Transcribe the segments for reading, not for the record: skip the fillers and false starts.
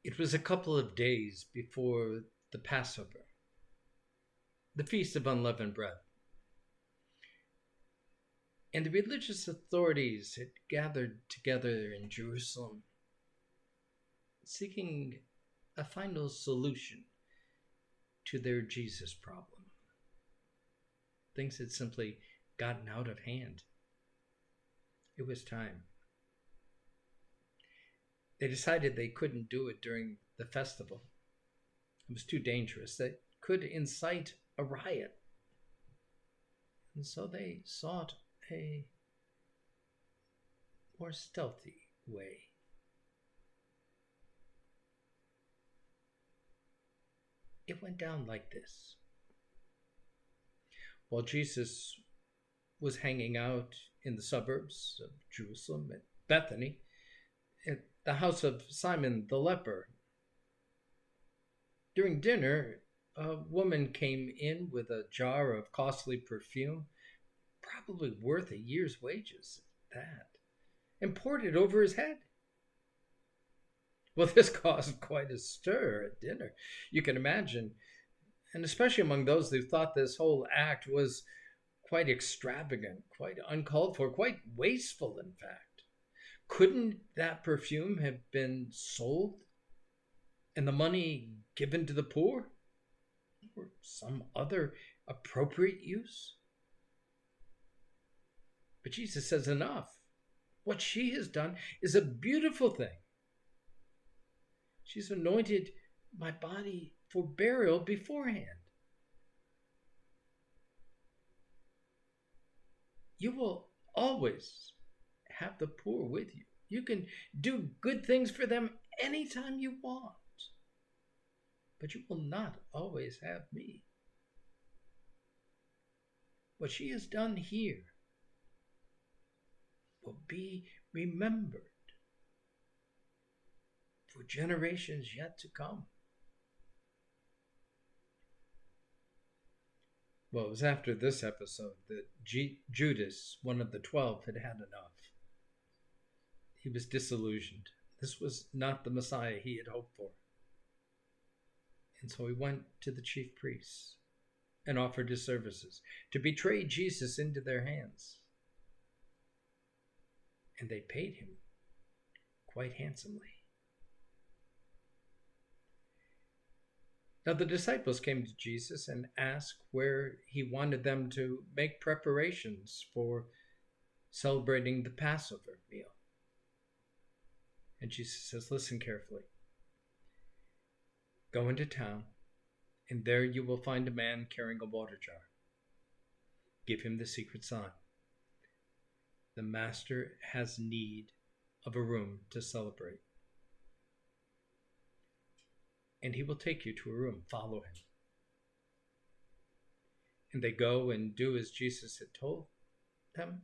It was a couple of days before the Passover, the Feast of Unleavened Bread, and the religious authorities had gathered together in Jerusalem, seeking a final solution to their Jesus problem. Things had simply gotten out of hand. It was time. They decided they couldn't do it during the festival. It was too dangerous. That could incite a riot. And so they sought a more stealthy way. It went down like this. While Jesus was hanging out in the suburbs of Jerusalem at Bethany, at the house of Simon the leper, during dinner, a woman came in with a jar of costly perfume, probably worth a year's wages, that, and poured it over his head. Well, this caused quite a stir at dinner, you can imagine, and especially among those who thought this whole act was quite extravagant, quite uncalled for, quite wasteful, in fact. Couldn't that perfume have been sold and the money given to the poor or some other appropriate use? But Jesus says, enough. What she has done is a beautiful thing. She's anointed my body for burial beforehand. You will always have the poor with you. You can do good things for them anytime you want. But you will not always have me. What she has done here will be remembered for generations yet to come. Well, it was after this episode that Judas, one of the 12, had had enough. He was disillusioned. This was not the Messiah he had hoped for. And so he went to the chief priests and offered his services to betray Jesus into their hands. And they paid him quite handsomely. Now the disciples came to Jesus and asked where he wanted them to make preparations for celebrating the Passover meal. And Jesus says, listen carefully. Go into town, and there you will find a man carrying a water jar. Give him the secret sign. The master has need of a room to celebrate. And he will take you to a room. Follow him. And they go and do as Jesus had told them.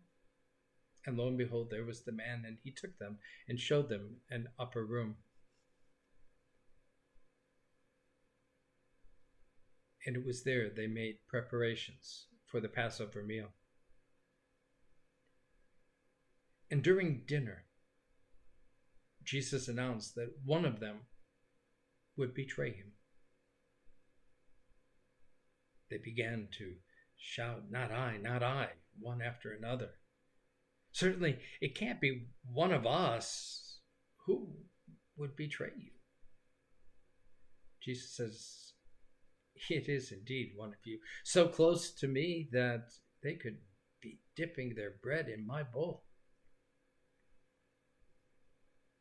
And lo and behold, there was the man, and he took them and showed them an upper room. And it was there they made preparations for the Passover meal. And during dinner, Jesus announced that one of them would betray him. They began to shout, not I, not I, one after another. Certainly, it can't be one of us. Who would betray you? Jesus says, it is indeed one of you, so close to me that they could be dipping their bread in my bowl.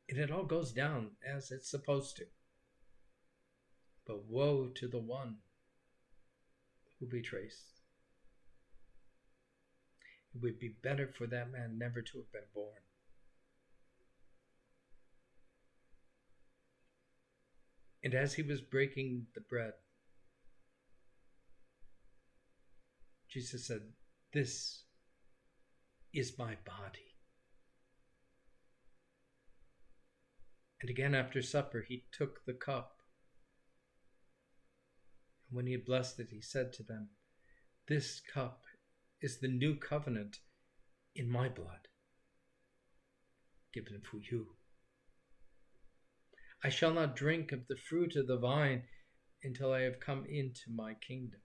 And it all goes down as it's supposed to. But woe to the one who betrays. It would be better for that man never to have been born. And as he was breaking the bread, Jesus said, this is my body. And again after supper, he took the cup. And when he had blessed it, he said to them, this cup is the new covenant in my blood, given for you. I shall not drink of the fruit of the vine until I have come into my kingdom.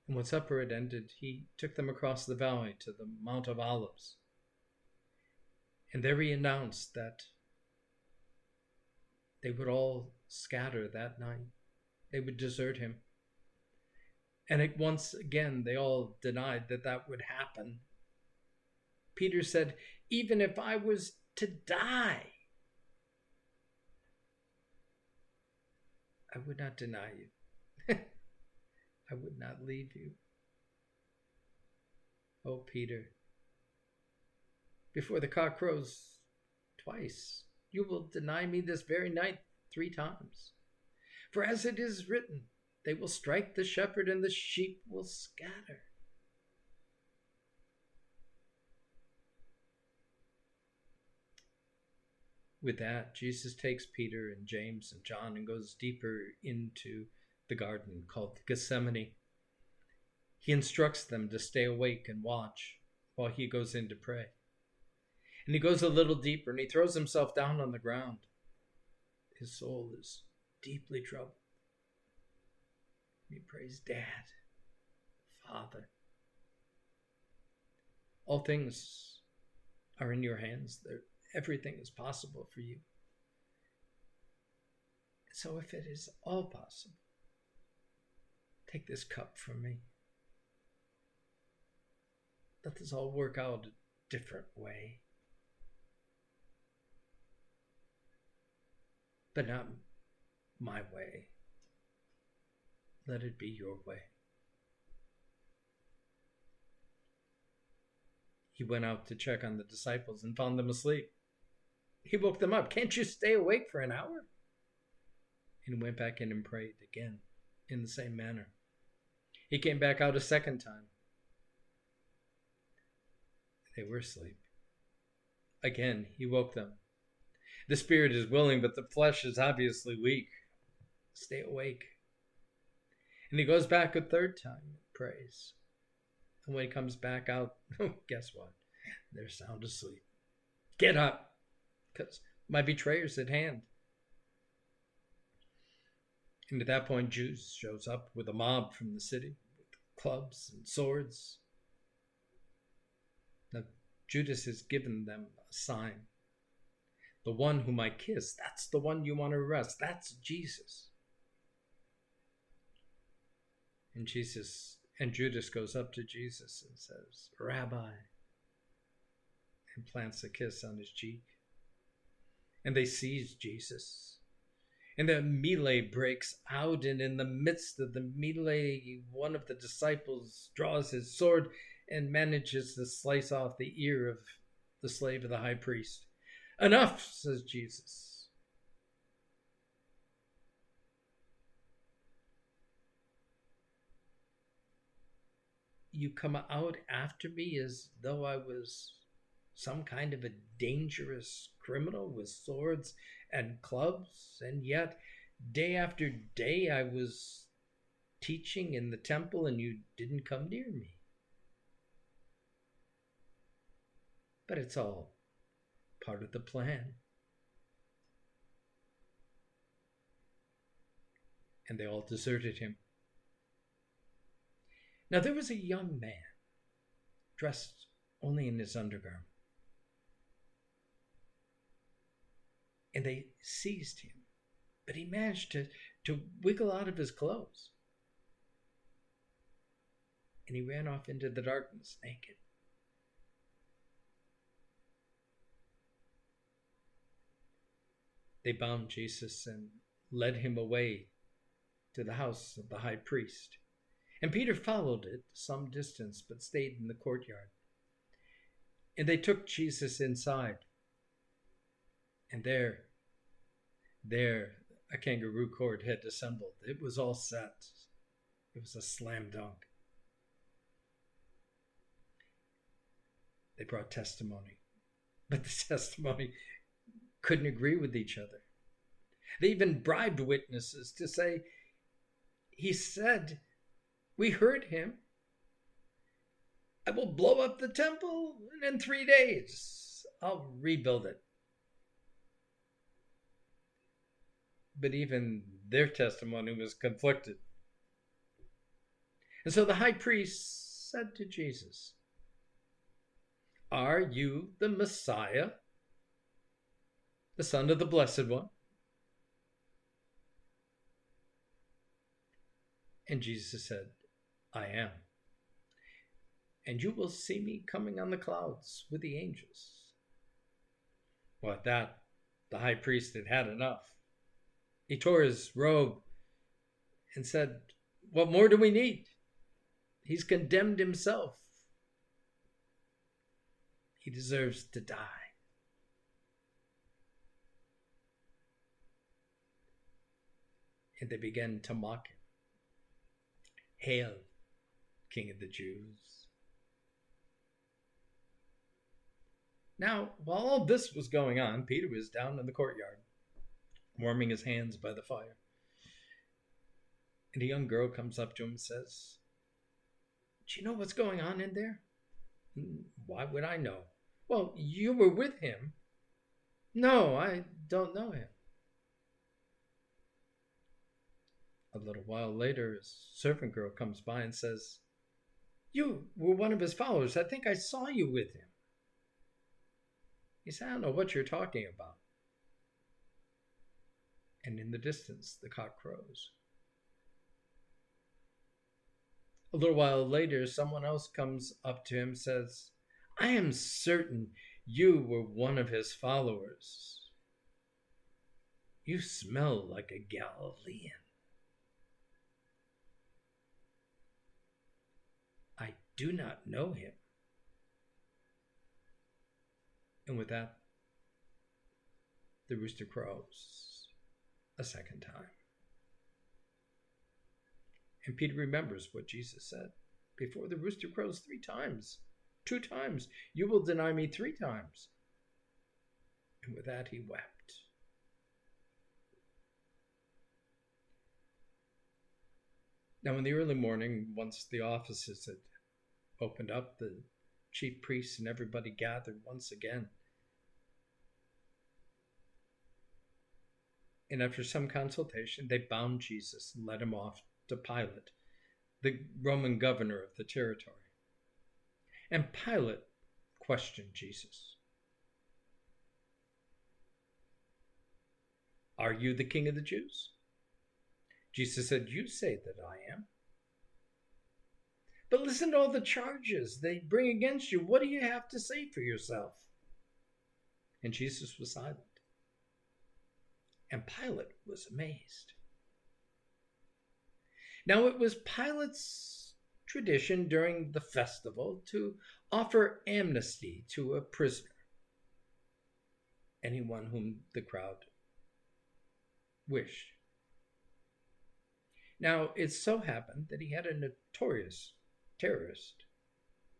And when supper had ended, he took them across the valley to the Mount of Olives. And there he announced that they would all scatter that night. They would desert him. And once again, they all denied that that would happen. Peter said, even if I was to die, I would not deny you. I would not leave you. Oh, Peter, before the cock crows twice, you will deny me this very night 3 times. For as it is written, they will strike the shepherd and the sheep will scatter. With that, Jesus takes Peter and James and John and goes deeper into the garden called Gethsemane. He instructs them to stay awake and watch while he goes in to pray. And he goes a little deeper and he throws himself down on the ground. His soul is deeply troubled. He prays, Dad, Father, all things are in your hands. Everything is possible for you. So if it is all possible, take this cup from me. Let this all work out a different way. But not my way. Let it be your way. He went out to check on the disciples and found them asleep. He woke them up. Can't you stay awake for an hour? And went back in and prayed again in the same manner. He came back out a second time. They were asleep. Again, he woke them. The spirit is willing, but the flesh is obviously weak. Stay awake. And he goes back a third time and prays. And when he comes back out, guess what? They're sound asleep. Get up, because my betrayer's at hand. And at that point, Judas shows up with a mob from the city, with clubs and swords. Now, Judas has given them a sign. The one whom I kiss, that's the one you want to arrest. That's Jesus. And Judas goes up to Jesus and says, Rabbi, and plants a kiss on his cheek. And they seize Jesus. And the melee breaks out, and in the midst of the melee, one of the disciples draws his sword and manages to slice off the ear of the slave of the high priest. Enough, says Jesus. You come out after me as though I was some kind of a dangerous criminal with swords and clubs, and yet day after day I was teaching in the temple and you didn't come near me. But it's all part of the plan. And they all deserted him. Now there was a young man dressed only in his undergarment. And they seized him, but he managed to wiggle out of his clothes. And he ran off into the darkness naked. They bound Jesus and led him away to the house of the high priest. And Peter followed it some distance, but stayed in the courtyard. And they took Jesus inside. And there a kangaroo court had assembled. It was all set. It was a slam dunk. They brought testimony, but the testimony couldn't agree with each other. They even bribed witnesses to say, he said, we heard him, I will blow up the temple, and in 3 days I'll rebuild it. But even their testimony was conflicted. And so the high priest said to Jesus, "Are you the Messiah, the Son of the Blessed One?" And Jesus said, "I am. And you will see me coming on the clouds with the angels." Well, at that, the high priest had had enough. He tore his robe and said, "What more do we need? He's condemned himself. He deserves to die." And they began to mock him. "Hail, King of the Jews." Now, while all this was going on, Peter was down in the courtyard, warming his hands by the fire. And a young girl comes up to him and says, "Do you know what's going on in there?" "Why would I know?" "Well, you were with him." "No, I don't know him." A little while later, his servant girl comes by and says, "You were one of his followers. I think I saw you with him." He said, "I don't know what you're talking about." And in the distance, the cock crows. A little while later, someone else comes up to him and says, "I am certain you were one of his followers. You smell like a Galilean." "I do not know him." And with that, the rooster crows a second time. And Peter remembers what Jesus said. Before the rooster crows 3 times, 2 times, you will deny me 3 times. And with that, he wept. Now, in the early morning, once the offices had opened up, the chief priests and everybody gathered once again. And after some consultation, they bound Jesus and led him off to Pilate, the Roman governor of the territory. And Pilate questioned Jesus. "Are you the king of the Jews?" Jesus said, "You say that I am." "But listen to all the charges they bring against you. What do you have to say for yourself?" And Jesus was silent. And Pilate was amazed. Now, it was Pilate's tradition during the festival to offer amnesty to a prisoner, anyone whom the crowd wished. Now, it so happened that he had a notorious terrorist,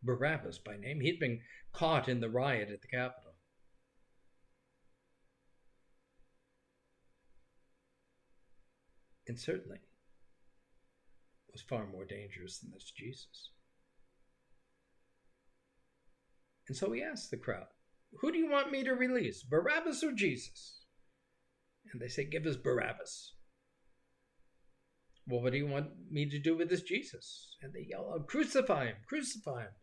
Barabbas by name. He'd been caught in the riot at the Capitol. And certainly was far more dangerous than this Jesus. And so he asked the crowd, "Who do you want me to release, Barabbas or Jesus?" And they say, "Give us Barabbas." "Well, what do you want me to do with this Jesus?" And they yell out, "Crucify him, crucify him."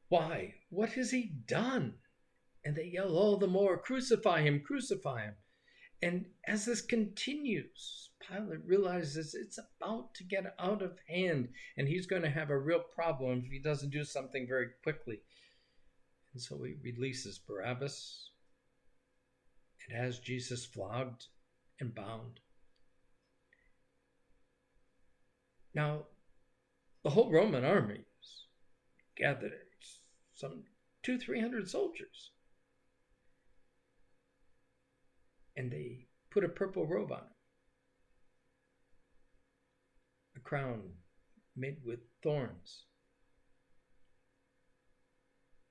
"Why, what has he done?" And they yell all the more, "Crucify him, crucify him." And as this continues, Pilate realizes it's about to get out of hand, and he's going to have a real problem if he doesn't do something very quickly. And so he releases Barabbas and has Jesus flogged and bound. Now, the whole Roman army is gathered, some 200-300 soldiers. And they put a purple robe on him, a crown made with thorns.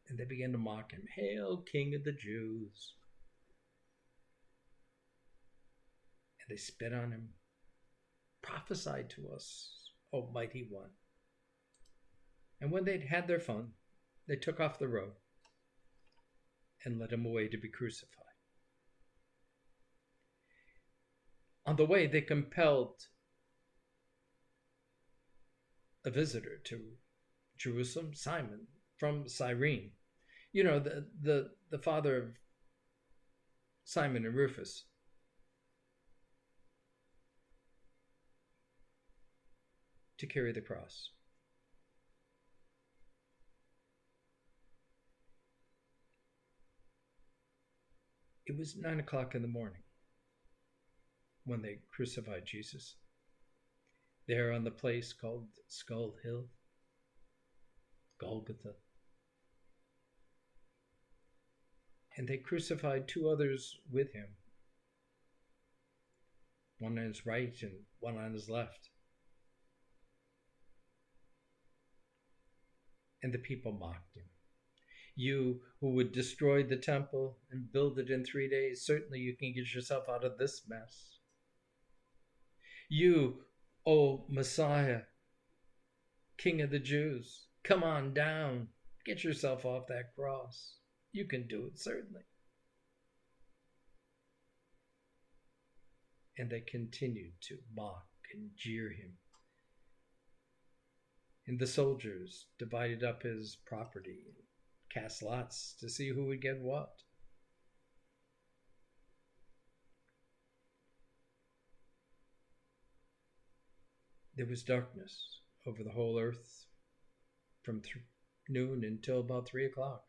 And they began to mock him. "Hail, King of the Jews." And they spit on him. "Prophesy to us, O mighty one." And when they'd had their fun, they took off the robe and led him away to be crucified. On the way, they compelled a visitor to Jerusalem, Simon from Cyrene. You know, the father of Simon and Rufus. To carry the cross. It was 9 o'clock in the morning when they crucified Jesus. There on the place called Skull Hill, Golgotha. And they crucified two others with him, one on his right and one on his left. And the people mocked him. You who would destroy the temple and build it in 3 days, certainly you can get yourself out of this mess. You, O Messiah, King of the Jews, come on down. Get yourself off that cross. You can do it, certainly. And they continued to mock and jeer him. And the soldiers divided up his property and cast lots to see who would get what. There was darkness over the whole earth from noon until about 3 o'clock.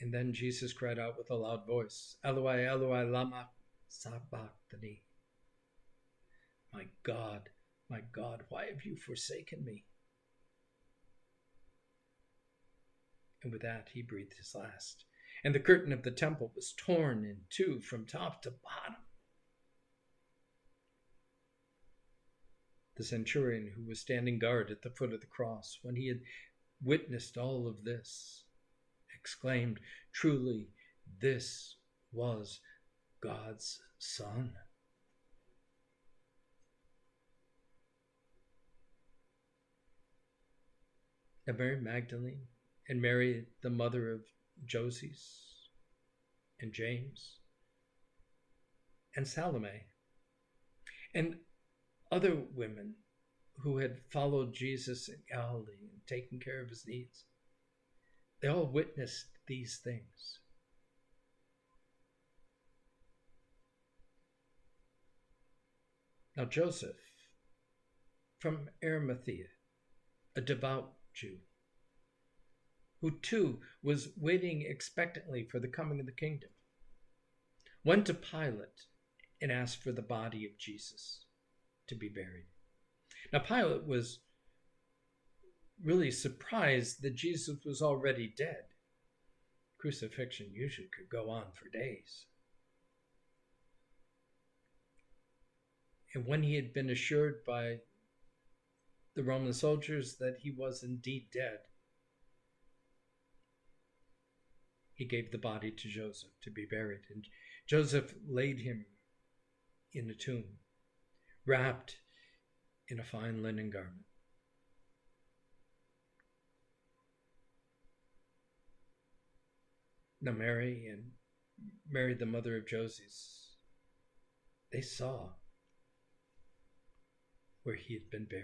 And then Jesus cried out with a loud voice, Eloi, Eloi, lama sabachthani. My God, why have you forsaken me? And with that, he breathed his last. And the curtain of the temple was torn in two from top to bottom. The centurion who was standing guard at the foot of the cross, when he had witnessed all of this, exclaimed, truly, this was God's Son. Now Mary Magdalene and Mary, the mother of Joses and James and Salome, and other women who had followed Jesus in Galilee and taken care of his needs, they all witnessed these things. Now Joseph from Arimathea, a devout Jew, who too was waiting expectantly for the coming of the kingdom, went to Pilate and asked for the body of Jesus to be buried. Now Pilate was really surprised that Jesus was already dead. Crucifixion usually could go on for days. And when he had been assured by the Roman soldiers that he was indeed dead, he gave the body to Joseph to be buried. And Joseph laid him in a tomb, wrapped in a fine linen garment. Now Mary and Mary, the mother of Joses, they saw where he had been buried.